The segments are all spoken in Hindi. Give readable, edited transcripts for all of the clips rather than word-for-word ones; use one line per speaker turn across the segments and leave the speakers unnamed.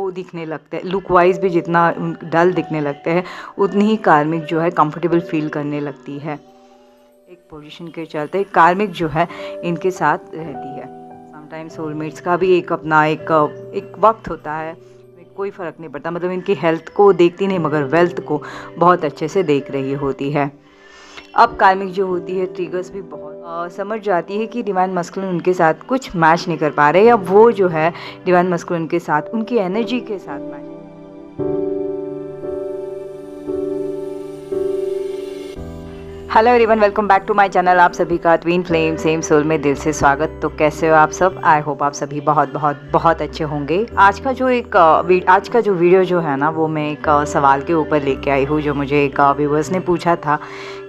वो दिखने लगते हैं, लुक वाइज भी जितना डल दिखने लगते हैं उतनी ही कार्मिक जो है कंफर्टेबल फील करने लगती है। एक पोजीशन के चलते कार्मिक जो है इनके साथ रहती है। समटाइम्स सोलमेट्स का भी एक अपना एक वक्त होता है, कोई फ़र्क नहीं पड़ता, मतलब इनकी हेल्थ को देखती नहीं मगर वेल्थ को बहुत अच्छे से देख रही होती है। अब कार्मिक जो होती है ट्रिगर्स भी बहुत समझ जाती है कि डिवाइन मस्कुलिन उनके साथ कुछ मैच नहीं कर पा रहे, या वो जो है डिवाइन मस्कुलिन के साथ उनकी एनर्जी के साथ match. Hello everyone, welcome back to my channel. आप सभी का ट्विन फ्लेम सेम सोल में दिल से स्वागत। तो कैसे हो आप सब? आई होप आप सभी बहुत बहुत बहुत अच्छे होंगे। आज का जो वीडियो जो है ना, वो मैं एक सवाल के ऊपर लेके आई हूँ, जो मुझे एक व्यूअर्स ने पूछा था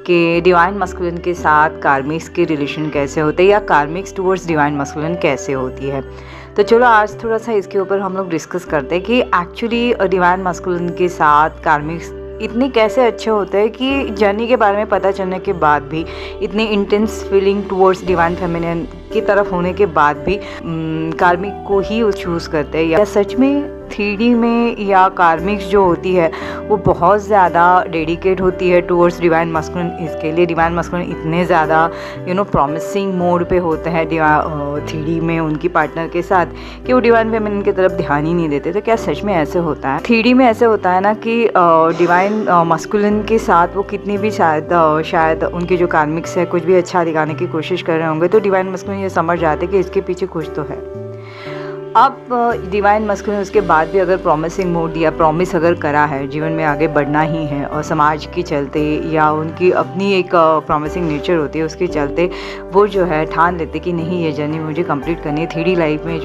कि डिवाइन मस्कुलिन के साथ कार्मिक्स के रिलेशन कैसे होते हैं, या कार्मिक्स टूवर्ड्स डिवाइन मस्कुलिन कैसे होती है। तो चलो आज थोड़ा सा इसके ऊपर हम लोग डिस्कस करते हैं कि एक्चुअली डिवाइन मस्कुलिन के साथ कार्मिक्स इतने कैसे अच्छे होते हैं कि जर्नी के बारे में पता चलने के बाद भी, इतनी intense feeling towards divine feminine की तरफ होने के बाद भी कार्मिक को ही चूज़ करते हैं। या सच में 3D में या कार्मिक्स जो होती है वो बहुत ज़्यादा डेडिकेट होती है टुवर्ड्स डिवाइन मस्कुलिन। इसके लिए डिवाइन मस्कुलिन इतने ज़्यादा प्रॉमिसिंग मोड पे होते हैं 3D में उनकी पार्टनर के साथ, कि वो डिवाइन फेमिनिन की तरफ ध्यान ही नहीं देते। तो क्या सच में ऐसे होता है? 3D में ऐसे होता है ना कि डिवाइन मस्कुलिन के साथ वो कितनी भी शायद उनके जो कार्मिक्स है कुछ भी अच्छा दिखाने की कोशिश कर रहे होंगे, तो डिवाइन मस्कुलिन ये समझ जाते कि इसके पीछे कुछ तो है। अब डिवाइन मस्कुलिन उसके बाद भी अगर प्रॉमिसिंग मोड या प्रॉमिस अगर करा है, जीवन में आगे बढ़ना ही है और समाज के चलते या उनकी अपनी एक प्रॉमिसिंग नेचर होती है उसके चलते वो जो है ठान लेते कि नहीं, ये जर्नी मुझे कंप्लीट करनी है। 3D लाइफ में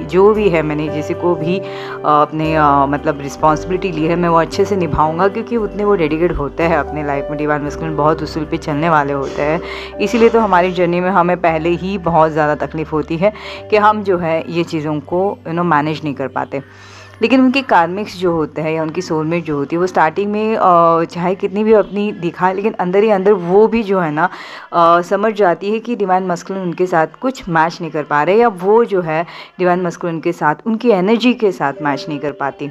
जो भी है, मैंने जैसे को भी अपने मतलब रिस्पॉन्सिबिलिटी ली है, मैं वो अच्छे से निभाऊंगा, क्योंकि उतने वो डेडिकेट होते हैं अपने लाइफ में। डिवाइन मस्कुलिन बहुत उसूल पे चलने वाले होते हैं, इसीलिए तो हमारी जर्नी में हमें पहले ही बहुत ज़्यादा तकलीफ़ होती है कि हम जो है ये चीज़ों को मैनेज नहीं कर पाते। लेकिन उनके कार्मिक्स जो होते हैं या उनकी सोलमेट जो होती है वो स्टार्टिंग में चाहे कितनी भी अपनी दिखाए, लेकिन अंदर ही अंदर वो भी जो है ना समझ जाती है कि डिवाइन मस्कुलिन उनके साथ कुछ मैच नहीं कर पा रहे, या वो जो है डिवाइन मस्कुलिन के साथ उनकी एनर्जी के साथ मैच नहीं कर पाती।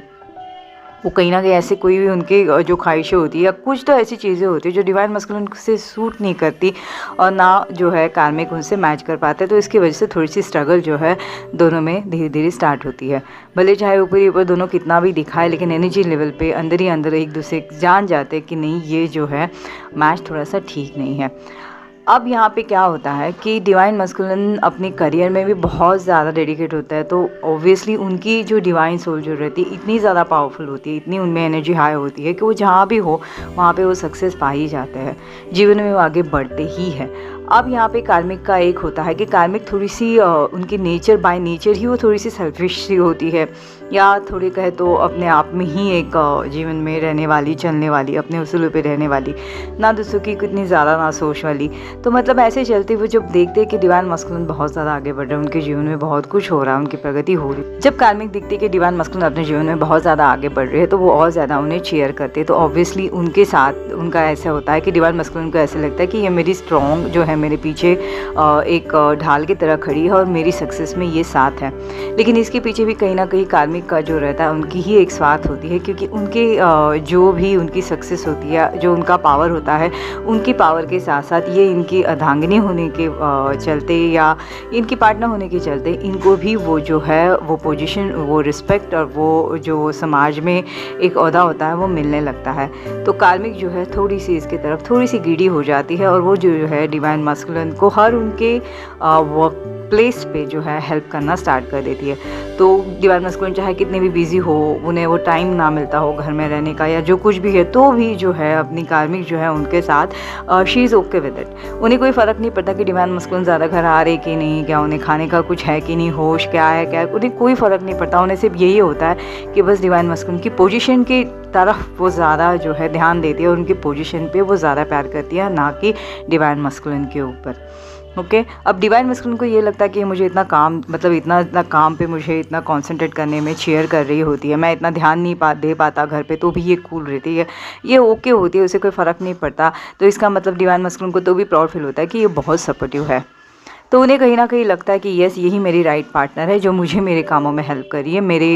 वो कहीं ना कहीं ऐसे कोई भी उनके जो ख्वाहिशें होती है या कुछ तो ऐसी चीज़ें होती है जो डिवाइन मस्कुलिन से सूट नहीं करती, और ना जो है कार्मिक उनसे मैच कर पाते। तो इसकी वजह से थोड़ी सी स्ट्रगल जो है दोनों में धीरे धीरे स्टार्ट होती है। भले चाहे ऊपर दोनों कितना भी दिखाए, लेकिन एनर्जी लेवल पे अंदर ही अंदर एक दूसरे जान जाते कि नहीं, ये जो है मैच थोड़ा सा ठीक नहीं है। अब यहाँ पे क्या होता है कि डिवाइन मस्कुलिन अपने करियर में भी बहुत ज़्यादा डेडिकेट होता है, तो ऑब्वियसली उनकी जो डिवाइन सोल जो रहती है इतनी ज़्यादा पावरफुल होती है, इतनी उनमें एनर्जी हाई होती है कि वो जहाँ भी हो वहाँ पे वो सक्सेस पा ही जाते हैं, जीवन में वो आगे बढ़ते ही हैं। अब यहाँ पे कार्मिक का एक होता है कि कार्मिक थोड़ी सी उनकी नेचर बाय नेचर ही वो थोड़ी सी सेल्फिश सी होती है, या थोड़ी कहे तो अपने आप में ही एक जीवन में रहने वाली, चलने वाली, अपने उसूलों पे रहने वाली, ना दूसरों की कितनी ज़्यादा ना सोच वाली। तो मतलब ऐसे चलते हुए जब देखते हैं कि डिवाइन मस्कुलिन बहुत ज़्यादा आगे बढ़ रहे हैं, उनके जीवन में बहुत कुछ हो रहा है, उनकी प्रगति हो रही है, जब कार्मिक दिखते कि डिवाइन मस्कुलिन अपने जीवन में बहुत ज़्यादा आगे बढ़ रहे हैं, तो वो और ज़्यादा उन्हें चीयर करते हैं। तो ऑब्वियसली उनके साथ उनका ऐसा होता है कि डिवाइन मस्कुलिन को ऐसे लगता है कि ये मेरी स्ट्रॉन्ग जो है, मेरे पीछे एक ढाल की तरह खड़ी है और मेरी सक्सेस में ये साथ है। लेकिन इसके पीछे भी कहीं ना कहीं कार्मिक का जो रहता है उनकी ही एक स्वार्थ होती है, क्योंकि उनके जो भी उनकी सक्सेस होती है, जो उनका पावर होता है, उनकी पावर के साथ साथ ये इनकी अर्धांगिनी होने के चलते या इनकी पार्टनर होने के चलते इनको भी वो जो है वो पोजीशन, वो रिस्पेक्ट और वो जो समाज में एक ओहदा होता है वो मिलने लगता है। तो कार्मिक जो है थोड़ी सी इसके तरफ थोड़ी सी गीडी हो जाती है, और वो जो है डिवाइन मस्कुलिन को हर उनके वर्क प्लेस पे जो है हेल्प करना स्टार्ट कर देती है। तो डिवाइन मस्कुलिन चाहे कितने भी बिजी हो, उन्हें वो टाइम ना मिलता हो घर में रहने का या जो कुछ भी है, तो भी जो है अपनी कार्मिक जो है उनके साथ she is okay with it. उन्हें कोई फ़र्क नहीं पड़ता कि डिवाइन मस्कुलिन ज़्यादा घर आ रहे कि नहीं, क्या उन्हें खाने का कुछ है कि नहीं, होश क्या है क्या है, उन्हें कोई फ़र्क नहीं पड़ता। उन्हें सिर्फ यही होता है कि बस डिवाइन मस्कुलिन की पोजीशन की तरफ वो ज़्यादा जो है ध्यान देती है और उनकी पोजीशन पे वो ज़्यादा प्यार करती है, ना कि डिवाइन मस्कुलिन के ऊपर। ओके अब डिवाइन मस्कुलिन को ये लगता है कि मुझे इतना काम, मतलब इतना काम पे मुझे इतना कंसंट्रेट करने में चेयर कर रही होती है, मैं इतना ध्यान नहीं दे पाता घर पे, तो भी ये कूल रहती है, ये ओके होती है, उसे कोई फ़र्क नहीं पड़ता। तो इसका मतलब डिवाइन मस्कुलिन को तो भी प्राउड फील होता है कि ये बहुत सपोर्टिव है। तो उन्हें कहीं ना कहीं लगता है कि यस, यही मेरी राइट पार्टनर है जो मुझे मेरे कामों में हेल्प कर रही है। मेरे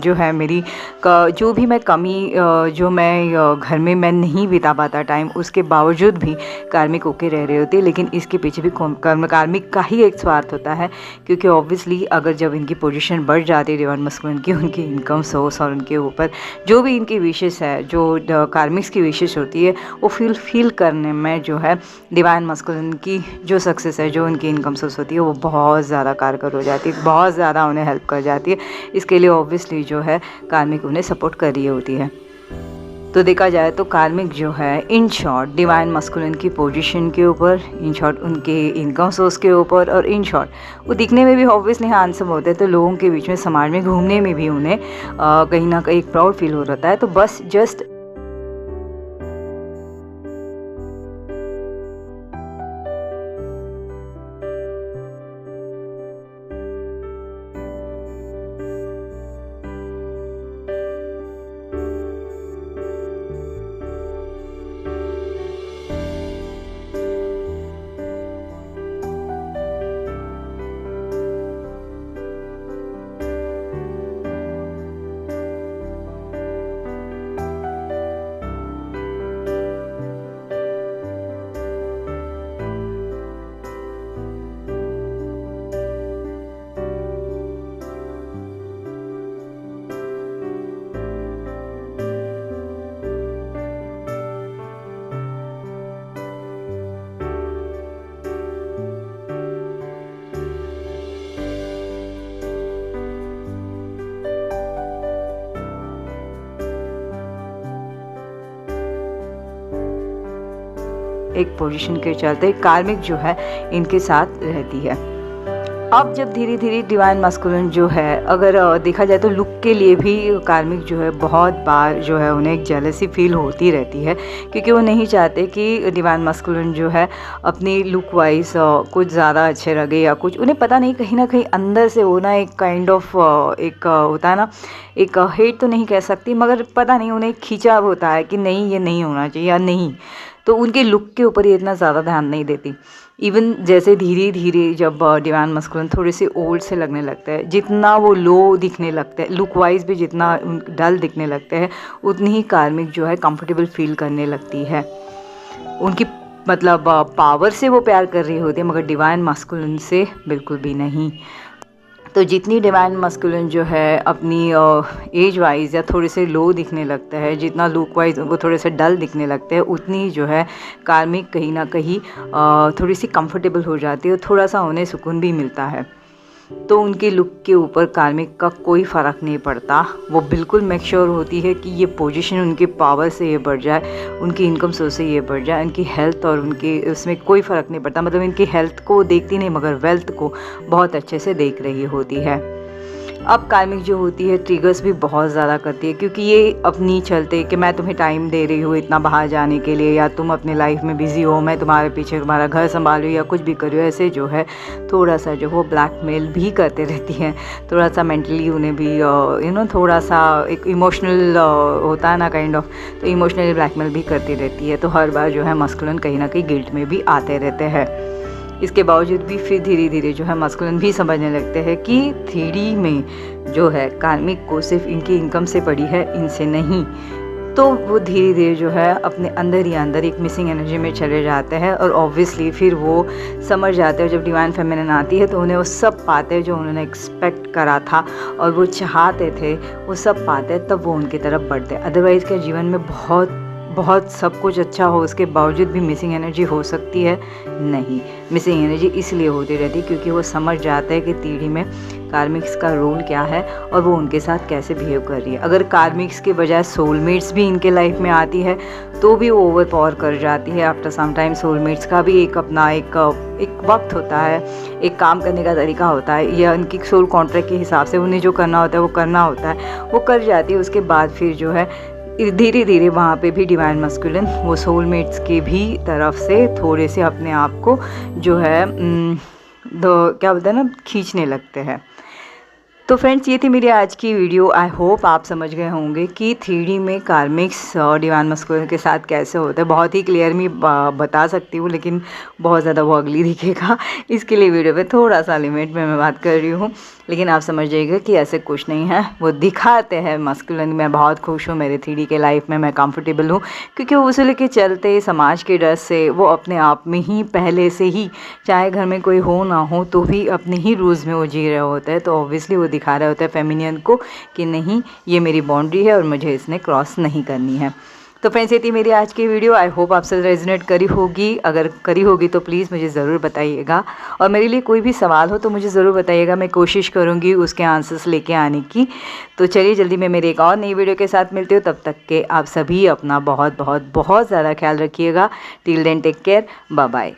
जो है मेरी जो भी मैं कमी जो मैं घर में मैं नहीं बिता पाता टाइम, उसके बावजूद भी कार्मिक ओके रह रहे होते हैं। लेकिन इसके पीछे भी कार्मिक का ही एक स्वार्थ होता है, क्योंकि ऑब्वियसली अगर जब इनकी पोजीशन बढ़ जाती है डिवाइन मस्कुलिन की, उनकी इनकम सोर्स और उनके ऊपर जो भी इनकी विशेष है, जो कार्मिक्स की विशेष होती है, वो फील करने में जो है डिवाइन मस्कुलिन की जो सक्सेस है, जो उनकी इनकम सोर्स होती है, वो बहुत ज़्यादा कारगर हो जाती है, बहुत ज़्यादा उन्हें हेल्प कर जाती है। इसके लिए ऑब्वियसली जो है कार्मिक उन्हें सपोर्ट कर रही होती है। तो देखा जाए तो कार्मिक जो है इन शॉर्ट डिवाइन मस्कुलिन की पोजीशन के ऊपर, इन शॉर्ट उनके इनकम सोर्स के ऊपर, और इन शॉर्ट वो दिखने में भी ऑब्वियसली हैंडसम होते हैं, तो लोगों के बीच में समाज में घूमने में भी उन्हें कहीं ना कहीं एक प्राउड फील हो रहा है। तो बस जस्ट एक पोजीशन के चलते कार्मिक जो है इनके साथ रहती है। अब जब धीरे धीरे डिवाइन मस्कुलिन जो है, अगर देखा जाए तो लुक के लिए भी कार्मिक जो है बहुत बार जो है उन्हें एक जेलसी फील होती रहती है, क्योंकि वो नहीं चाहते कि डिवाइन मस्कुलिन जो है अपनी लुक वाइज कुछ ज़्यादा अच्छे लगे या कुछ, उन्हें पता नहीं कहीं ना कहीं अंदर से वो ना एक काइंड ऑफ एक होता है ना, एक हेट तो नहीं कह सकती, मगर पता नहीं उन्हें खींचा होता है कि नहीं ये नहीं होना चाहिए या नहीं, तो उनके लुक के ऊपर ये इतना ज़्यादा ध्यान नहीं देती। इवन जैसे धीरे धीरे जब डिवाइन मस्कुलिन थोड़े से ओल्ड से लगने लगता है, जितना वो लो दिखने लगता है, लुक वाइज भी जितना डल दिखने लगते हैं, उतनी ही कार्मिक जो है कंफर्टेबल फील करने लगती है। उनकी मतलब पावर से वो प्यार कर रही होती है, मगर डिवाइन मस्कुलिन से बिल्कुल भी नहीं। तो जितनी डिवाइन मस्कुलिन जो है अपनी एज वाइज या थोड़े से लो दिखने लगता है, जितना लुक वाइज वो थोड़े से डल दिखने लगते हैं, उतनी जो है कार्मिक कहीं ना कहीं थोड़ी सी कंफर्टेबल हो जाती है और थोड़ा सा उन्हें सुकून भी मिलता है। तो उनके लुक के ऊपर कार्मिक का कोई फ़र्क नहीं पड़ता। वो बिल्कुल मेक श्योर होती है कि ये पोजीशन उनके पावर से ये बढ़ जाए, उनकी इनकम सोर्स से ये बढ़ जाए, उनकी हेल्थ और उनके उसमें कोई फ़र्क नहीं पड़ता। मतलब इनकी हेल्थ को देखती नहीं, मगर वेल्थ को बहुत अच्छे से देख रही होती है। अब कार्मिक जो होती है ट्रिगर्स भी बहुत ज़्यादा करती है, क्योंकि ये अपनी चलते कि मैं तुम्हें टाइम दे रही हूँ इतना बाहर जाने के लिए, या तुम अपने लाइफ में बिज़ी हो, मैं तुम्हारे पीछे तुम्हारा घर संभाल रही हूँ या कुछ भी कर रही हूँ, ऐसे जो है थोड़ा सा जो वो ब्लैकमेल भी करते रहती हैं। थोड़ा सा मेंटली उन्हें भी थोड़ा सा एक इमोशनल होता है ना काइंड ऑफ, तो इमोशनली ब्लैकमेल भी करती रहती है। तो हर बार जो है मस्कुलिन कहीं ना कहीं गिल्ट में भी आते रहते हैं। इसके बावजूद भी फिर धीरे धीरे जो है मस्कुलिन भी समझने लगते हैं कि 3D में जो है कार्मिक को सिर्फ इनकी इनकम से पड़ी है, इनसे नहीं। तो वो धीरे धीरे जो है अपने अंदर ही अंदर एक मिसिंग एनर्जी में चले जाते हैं, और ऑब्वियसली फिर वो समझ जाते हैं जब डिवाइन फेमिनिन आती है तो उन्हें वो सब पाते हैं जो उन्होंने एक्सपेक्ट करा था और वो चाहते थे, वो सब पाते हैं, तब वो उनकी तरफ बढ़ते हैं। अदरवाइज़ क्या जीवन में बहुत सब कुछ अच्छा हो, उसके बावजूद भी मिसिंग एनर्जी हो सकती है? नहीं, मिसिंग एनर्जी इसलिए होती रहती है क्योंकि वो समझ जाता है कि 3D में कार्मिक्स का रोल क्या है और वो उनके साथ कैसे बिहेव कर रही है। अगर कार्मिक्स के बजाय सोलमेट्स भी इनके लाइफ में आती है तो भी वो ओवर पावर कर जाती है। आफ्टर सम टाइम सोलमेट्स का भी एक अपना एक वक्त होता है, एक काम करने का तरीका होता है, या उनकी सोल कॉन्ट्रैक्ट के हिसाब से उन्हें जो करना होता है वो करना होता है, वो कर जाती है। उसके बाद फिर जो है धीरे धीरे वहाँ पे भी डिवाइन मस्कुलिन वो सोलमेट्स की भी तरफ से थोड़े से अपने आप को जो है क्या बोलते हैं ना, खींचने लगते हैं। तो फ्रेंड्स ये थी मेरी आज की वीडियो। आई होप आप समझ गए होंगे कि 3D में कार्मिक्स और डिवाइन मस्कुलिन के साथ कैसे होता है। बहुत ही क्लियर मैं बता सकती हूँ, लेकिन बहुत ज़्यादा वो अगली दिखेगा, इसके लिए वीडियो पे थोड़ा सा लिमिट में मैं बात कर रही हूँ। लेकिन आप समझ जाइएगा कि ऐसे कुछ नहीं है, वो दिखाते हैं मस्कुलिन। मैं बहुत खुश हूँ, मेरे 3D के लाइफ में मैं कंफर्टेबल हूँ, क्योंकि उसे लेके चलते समाज के डर से वो अपने आप में ही पहले से ही, चाहे घर में कोई हो ना हो तो भी अपने ही रूल्स में वो जी रहे होते हैं। तो ऑब्वियसली वो दिखा रहा होता है फेमिनियन को कि नहीं, ये मेरी बाउंड्री है और मुझे इसने क्रॉस नहीं करनी है। तो फ्रेंड्स ये थी मेरी आज की वीडियो। आई होप आपसे रेजोनेट करी होगी। अगर करी होगी तो प्लीज़ मुझे ज़रूर बताइएगा, और मेरे लिए कोई भी सवाल हो तो मुझे ज़रूर बताइएगा। मैं कोशिश करूँगी उसके आंसर्स लेके आने की। तो चलिए जल्दी मैं मेरे एक और नई वीडियो के साथ मिलती हूँ। तब तक के आप सभी अपना बहुत बहुत बहुत ज़्यादा ख्याल रखिएगा। Till then take care, bye bye.